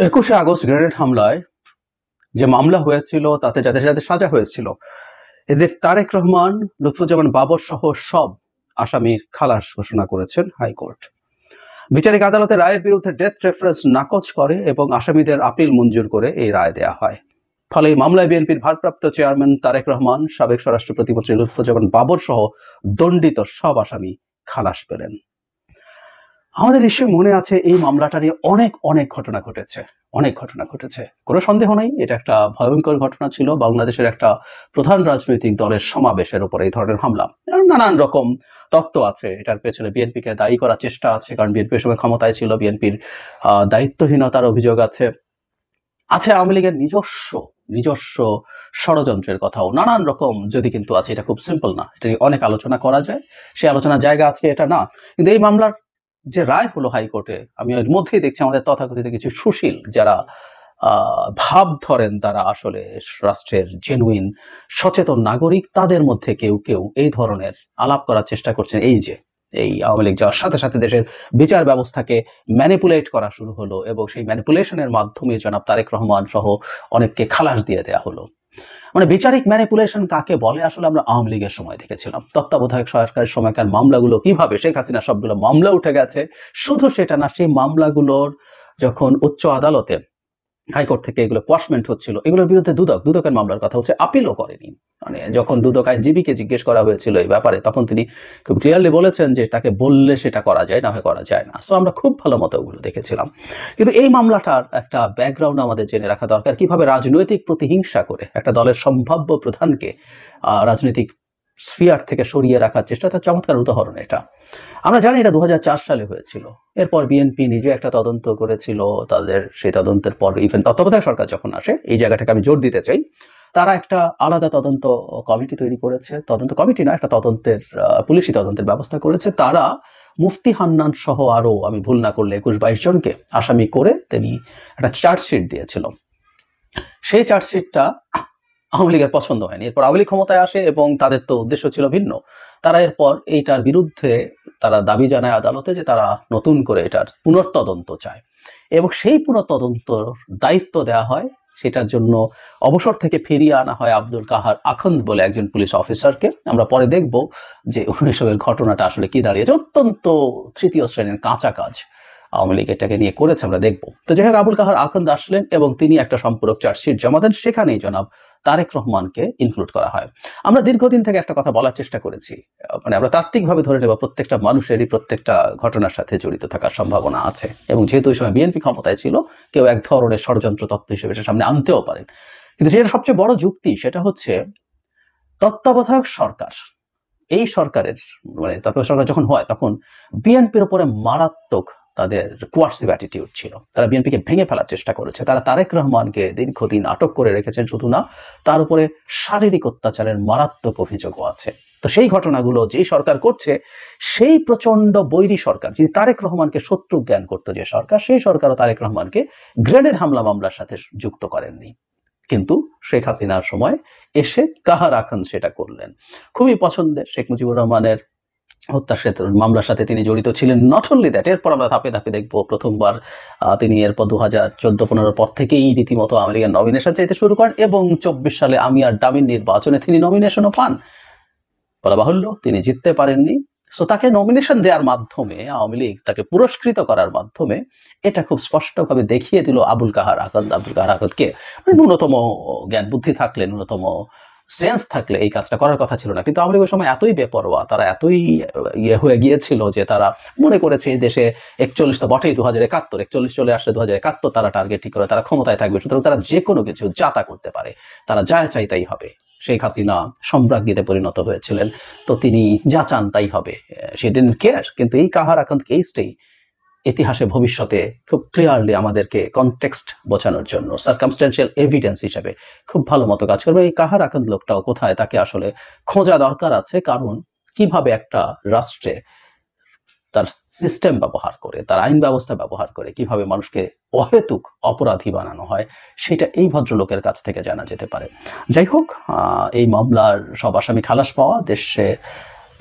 21শে August grenade হামলায় যে মামলা হয়েছিল তাতে যাদের যাদের সাজা হয়েছিল এদের তারেক রহমান, লুৎফুজ্জামান বাবর সহ সব আসামির খালাস ঘোষণা করেছেন হাইকোর্ট। বিচারিক আদালতে রায়ের বিরুদ্ধে ডেথ রেফারেন্স নাকচ করে এবং আসামিদের আপিল মঞ্জুর করে এই রায় দেয়া হয়। ফলে এই মামলায় বিএনপির ভারপ্রাপ্ত চেয়ারম্যান তারেক রহমান, সাবেক স্বরাষ্ট্র প্রতিমন্ত্রী লুৎফুজ্জামান বাবর সহ দণ্ডিত সব আসামি খালাস পেলেন। আমাদের নিশ্চয়ই মনে আছে এই মামলাটা নিয়ে অনেক অনেক ঘটনা ঘটেছে, কোনো সন্দেহ নাই এটা একটা ভয়ঙ্কর ঘটনা ছিল। বাংলাদেশের একটা প্রধান রাজনৈতিক দলের সমাবেশের উপর এই ধরনের হামলা, নানান রকম তত্ত্ব আছে, এটার পেছনে বিএনপিকে দায়ী করার চেষ্টা আছে, কারণ বিএনপির সময় ক্ষমতায় ছিল, বিএনপির দায়িত্বহীনতার অভিযোগ আছে আওয়ামী লীগের নিজস্ব ষড়যন্ত্রের কথাও নানান রকম যদি কিন্তু আছে। এটা খুব সিম্পল না, এটা নিয়ে অনেক আলোচনা করা যায়, সেই আলোচনার জায়গা আজকে এটা না। কিন্তু এই মামলার যে রায় হলো হাইকোর্টে, আমি এর মধ্যেই দেখছি আমাদের তথাকথিত কিছু সুশীল যারা ভাব ধরেন তারা আসলে রাষ্ট্রের জেনুইন সচেতন নাগরিক, তাদের মধ্যে কেউ কেউ এই ধরনের আলাপ করার চেষ্টা করছেন। এই আওয়ামী লীগ যাওয়ার সাথে সাথে দেশের বিচার ব্যবস্থাকে ম্যানিপুলেট করা শুরু হলো এবং সেই ম্যানিপুলেশনের মাধ্যমে জনাব তারেক রহমান সহ অনেককে খালাস দিয়ে দেওয়া হলো। মানে বিচারিক ম্যানিপুলেশন কাকে বলে আসলে আমরা আওয়ামী লীগের সময় দেখেছিলাম। তত্ত্বাবধায়ক সরকারের সময়কার মামলাগুলো কিভাবে শেখ হাসিনা সবগুলো মামলা উঠে গেছে, শুধু সেটা না, সেই মামলাগুলোর যখন উচ্চ আদালতে হাইকোর্ট থেকে এগুলো কোয়াশমেন্ট হচ্ছিল, এগুলোর বিরুদ্ধে দুদকের মামলার কথা হচ্ছে, আপিলও করেনি। মানে যখন দুদক আইনজীবীকে জিজ্ঞেস করা হয়েছিল এই ব্যাপারে, তখন তিনি খুব ক্লিয়ারলি বলেছেন যে তাকে বললে সেটা করা যায়, না হয় করা যায় না। সো আমরা খুব ভালো মতো ওগুলো দেখেছিলাম। কিন্তু এই মামলাটার একটা ব্যাকগ্রাউন্ড আমাদের জেনে রাখা দরকার, কিভাবে রাজনৈতিক প্রতিহিংসা করে একটা দলের সম্ভাব্য প্রধানকে রাজনৈতিক স্ফিয়ার থেকে সরিয়ে রাখার চেষ্টা, তার চমৎকার উদাহরণ এটা। আমরা জানি এটা 2004 সালে হয়েছিল। এরপর বিএনপি নিজে একটা তদন্ত করেছিল, তাদের সেই তদন্তের পর ইভেন তত্ত্বাবধায়ক সরকার যখন আসে, এই জায়গাটাকে আমি জোর দিতে চাই, তারা একটা আলাদা তদন্ত কমিটি তৈরি করেছে, তদন্ত কমিটি না, একটা তদন্তের পুলিশি তদন্তের ব্যবস্থা করেছে। তারা মুফতি হান্নান সহ আরো, আমি ভুল না করলে 21-22 জনকে আসামি করে তিনি একটা চার্জশিট দিয়েছিল। সেই চার্জশিটটা আওয়ামী লীগের পছন্দ হয়নি। এরপর আওয়ামী লীগ ক্ষমতায় আসে এবং তাদের তো উদ্দেশ্য ছিল ভিন্ন। তারা এরপর এইটার বিরুদ্ধে তারা দাবি জানায় আদালতে যে তারা নতুন করে এটার পুনর্তদন্ত চায় এবং সেই পুনর্তদন্তর দায়িত্ব দেওয়া হয়, সেটার জন্য অবসর থেকে ফিরিয়ে আনা হয় আব্দুল কাহার আখন্দ বলে একজন পুলিশ অফিসারকে। আমরা পরে দেখব যে এসবের ঘটনাটা আসলে কি দাঁড়িয়েছে। অত্যন্ত তৃতীয় শ্রেণীর কাঁচা কাজ আওয়ামী লীগ এটাকে নিয়ে করেছে, আমরা দেখবো। তো যাই হোক, আবুল কাহার আখন্দ আসলেন এবং তিনি একটা সম্পূরক চার্জশিট জমা দেন, সেখানেই জনাব তারেক রহমানকে ইনক্লুড করা হয়। আমরা দীর্ঘদিন থেকে একটা কথা বলার চেষ্টা করেছি, মানে আমরা তাত্ত্বিকভাবে ধরে নেব প্রত্যেকটা মানুষেরই প্রত্যেকটা ঘটনার সাথে জড়িত থাকার সম্ভাবনা আছে, এবং যেহেতু ওই সময় বিএনপি ক্ষমতায় ছিল, কেউ এক ধরনের ষড়যন্ত্র তত্ত্ব হিসেবে এটা সামনে আনতেও পারেন। কিন্তু যেটা সবচেয়ে বড় যুক্তি, সেটা হচ্ছে তত্ত্বাবধায়ক সরকার, এই সরকারের মানে তত্ত্বাবধায়ক সরকার যখন হয় তখন বিএনপির উপরে মারাত্মক তাদের কোয়ার্সিভ অ্যাটিটিউড ছিল। তারা বিএনপিকে ভেঙে ফেলার চেষ্টা করেছে। তারা তারেক রহমানকে দীর্ঘদিন আটক করে রেখেছেন, শুধু না, তার উপরে শারীরিক অত্যাচারের মারাত্মক অভিযোগও আছে। তো সেই ঘটনাগুলো যেই সরকার করছে, সেই প্রচন্ড বৈরী সরকার, যিনি তারেক রহমানকে শত্রু জ্ঞান করতো যে সরকার, সেই সরকারও তারেক রহমানকে গ্রেনেড হামলা মামলার সাথে যুক্ত করেননি। কিন্তু শেখ হাসিনার সময় এসে কাহার আখন্দ সেটা করলেন। খুবই পছন্দের শেখ মুজিবুর রহমানের হত্যার মামলার সাথে তিনি জড়িত ছিলেন। নট অনলি দ্যাট, এরপর আমরা ধাপে ধাপে দেখবো প্রথমবার তিনি এরপর 2014-15 পর থেকেই রীতিমতো আওয়ামী লীগের নমিনেশন চাইতে শুরু করেন এবং 24 সালে আমি আর ডামিন নির্বাচনে তিনি নমিনেশনও পান। বলা বাহুল্য তিনি জিততে পারেননি। সো তাকে নমিনেশন দেওয়ার মাধ্যমে আওয়ামী লীগ তাকে পুরস্কৃত করার মাধ্যমে এটা খুব স্পষ্টভাবে দেখিয়ে দিল আবুল কাহার আখন্দকে ন্যূনতম জ্ঞান বুদ্ধি থাকলে, ন্যূনতম সেন্স থাকলে এই কাজটা করার কথা ছিল না। কিন্তু আওয়ামী লীগ ওই সময় এতই বেপরোয়া, তারা এতই হয়ে গিয়েছিল যে তারা মনে করেছে এই দেশে 41 তো বটেই, 2071 চলে আসলে 2071 তারা টার্গেট ঠিক করে তারা ক্ষমতায় থাকবে, সুতরাং তারা যে কোনো কিছু যাতা করতে পারে, তারা যা চাই তাই হবে। শেখ হাসিনা সম্রাজ্ঞীতে পরিণত হয়েছিলেন, তো তিনি যা চান তাই হবে, সে ডিডন্ট কেয়ার। কিন্তু এই কাহার আখন্দ কেসটাই ইতিহাসে ভবিষ্যতে খুব ক্লিয়ারলি আমাদেরকে কনটেক্সট বোঝানোর জন্য সার্কামস্টেন্সিয়াল এভিডেন্স হিসেবে খুব ভালো মতো কাজ করবে। এই কাহার আখন্দ লোকটাও কোথায়, তাকে আসলে খোঁজা দরকার আছে, কারণ কিভাবে একটা রাষ্ট্রে তার সিস্টেম ব্যবহার করে, তার আইন ব্যবস্থা ব্যবহার করে কিভাবে মানুষকে অহেতুক অপরাধী বানানো হয়, সেটা এই ভদ্রলোকের কাছ থেকে জানা যেতে পারে। যাই হোক, এই মামলার সব আসামি খালাস পাওয়া, দেশে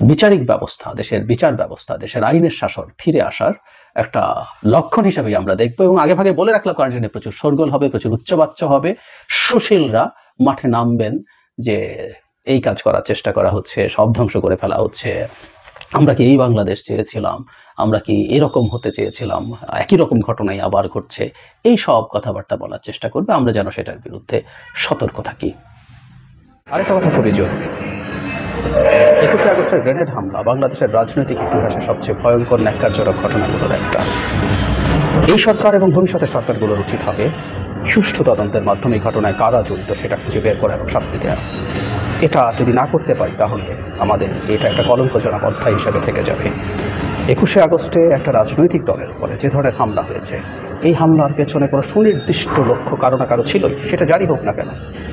বিচারিক ব্যবস্থা, দেশের বিচার ব্যবস্থা, দেশের আইনের শাসন ফিরে আসার একটা লক্ষণ হিসাবেই আমরা দেখবো। এবং আগে ভাগে বলে রাখলাম কারণ প্রচুর শোরগোল হবে, প্রচুর উচ্চবাচ্য হবে, সুশীলরা মাঠে নামবেন যে এই কাজ করার চেষ্টা করা হচ্ছে, সব ধ্বংস করে ফেলা হচ্ছে, আমরা কি এই বাংলাদেশ চেয়েছিলাম, আমরা কি এরকম হতে চেয়েছিলাম, একই রকম ঘটনাই আবার ঘটছে, এই সব কথাবার্তা বলার চেষ্টা করবে। আমরা যেন সেটার বিরুদ্ধে সতর্ক থাকি। আরেকটা কথা খুবই জরুরি, 21শে আগস্টের গ্রেনেড হামলা বাংলাদেশের রাজনৈতিক ইতিহাসে সবচেয়ে ভয়ঙ্কর ন্যাক্কারজনক ঘটনাগুলোর একটা। এই সরকার এবং ভবিষ্যতের সরকারগুলোর উচিত হবে সুষ্ঠু তদন্তের মাধ্যমে এই ঘটনায় কারা জড়িত সেটা খুঁজে বের করা এবং শাস্তি দেওয়া। এটা যদি না করতে পারি তাহলে আমাদের এটা একটা কলঙ্কজনক অধ্যায় হিসাবে থেকে যাবে। 21শে আগস্টে একটা রাজনৈতিক দলের উপরে যে ধরনের হামলা হয়েছে, এই হামলার পেছনে কোনো সুনির্দিষ্ট লক্ষ্য কারো না কারো ছিলই, সেটা জারি হোক না কেন,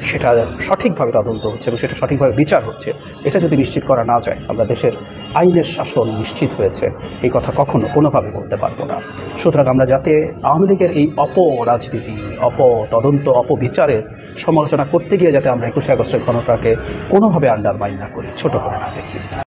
সেটা সঠিকভাবে তদন্ত হচ্ছে এবং সেটা সঠিকভাবে বিচার হচ্ছে। এটা যদি নিশ্চিত করা না যায়, আমরা দেশের আইনের শাসন নিশ্চিত হয়েছে এই কথা কখনো কোনোভাবে বলতে পারবো না। সুতরাং আমরা যাতে আওয়ামী লীগের এই অপরাজনীতি, অপতদন্ত, অপবিচারের সমালোচনা করতে গিয়ে যাতে আমরা 21শে আগস্টের ঘটনাটাকে কোনোভাবে আন্ডারমাইন না করি, ছোট করে না দেখি।